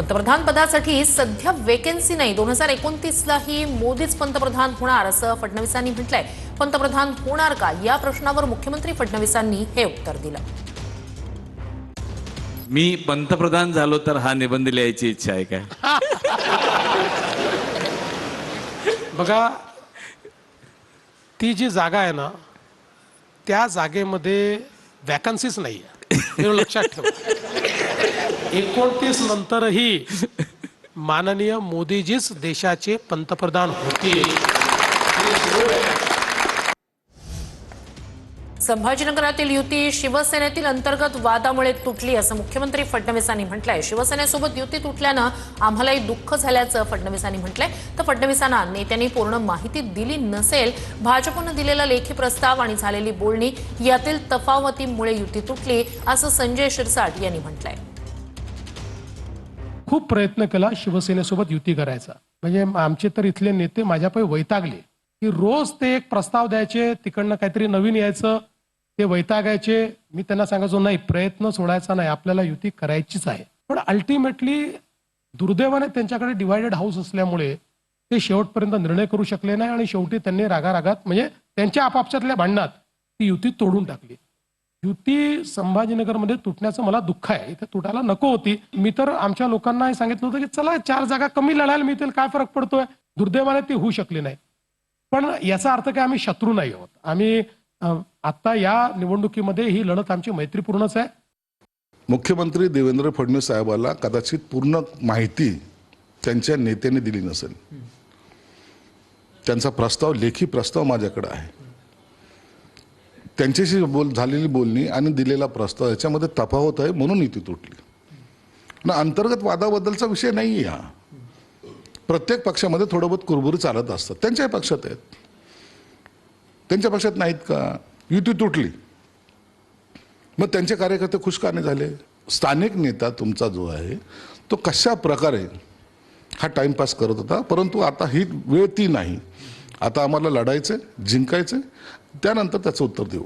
पंतप्रधान पदासाठी सध्या वेकेन्सी नाही, 2029लाही मोदीच पंतप्रधान होणार असं फडणवीसांनी म्हटलंय. पंतप्रधान होणार का या प्रश्नावर मुख्यमंत्री फडणवीसांनी हे उत्तर दिलं. मी पंतप्रधान झालो तर हा निबंध लिहायची इच्छा आहे काय? बघा, ती जी जागा आहे ना, त्या जागेमध्ये वॅकन्सीच नाही आहे, हे लक्षात ठेवा. 29 नंतरही माननीय मोदीजीच देशाचे पंतप्रधान होतील. संभाजीनगरातील युती शिवसेनेतील अंतर्गत वादामुळे तुटली असं मुख्यमंत्री फडणवीसांनी म्हटलंय. शिवसेनेसोबत युती तुटल्यानं आम्हालाही दुःख झाल्याचं फडणवीसांनी म्हटलंय. तर फडणवीसांना नेत्यांनी पूर्ण माहिती दिली नसेल, भाजपनं दिलेला लेखी प्रस्ताव आणि झालेली बोलणी यातील तफावतीमुळे युती तुटली असं संजय शिरसाट यांनी म्हटलंय. खूप प्रयत्न केला शिवसेनेसोबत युती करायचा. म्हणजे आमचे तर इथले नेते माझ्यापायी वैतागले की रोज ते एक प्रस्ताव द्यायचे, तिकडनं काहीतरी नवीन यायचं, ते वैतागायचे. मी त्यांना सांगायचो नाही, प्रयत्न सोडायचा नाही, आपल्याला युती करायचीच आहे. पण अल्टिमेटली दुर्दैवाने त्यांच्याकडे डिवायडेड हाऊस असल्यामुळे ते शेवटपर्यंत निर्णय करू शकले नाही आणि शेवटी त्यांनी रागारागात म्हणजे त्यांच्या आपापसातल्या भांडणात ती युती तोडून टाकली. युती संभाजीनगरमध्ये तुटण्याचं मला दुःख आहे. इथे तुटायला नको होती. मी तर आमच्या लोकांना सांगितलं होतं की चला 4 जागा कमी लढायला मिळतील, काय फरक पडतोय. दुर्दैवाने ती होऊ शकली नाही. पण याचा अर्थ काय आम्ही शत्रू नाही आहोत. आम्ही आता या निवडणुकीमध्ये ही लढत आमची मैत्रीपूर्णच आहे. मुख्यमंत्री देवेंद्र फडणवीस साहेबांना कदाचित पूर्ण माहिती त्यांच्या नेत्याने दिली नसेल. त्यांचा प्रस्ताव, लेखी प्रस्ताव माझ्याकडे आहे. त्यांच्याशी झालेली बोलणी आणि दिलेला प्रस्ताव याच्यामध्ये तफावत आहे, म्हणून युती तुटली ना. अंतर्गत वादाबद्दलचा विषय नाही हा. प्रत्येक पक्षामध्ये थोडं बहुत कुरबुरी चालत असतात. त्यांच्याही पक्षात आहेत, त्यांच्या पक्षात नाहीत का? युती तुटली, मग त्यांचे कार्यकर्ते खुश का नाही झाले? स्थानिक नेता तुमचा जो आहे तो कशा प्रकारे हा टाइमपास करत होता. परंतु आता ही वेळ ती नाही. आता आम्हाला लढायचं, जिंकायचं, त्यानंतर त्याचं उत्तर देऊ.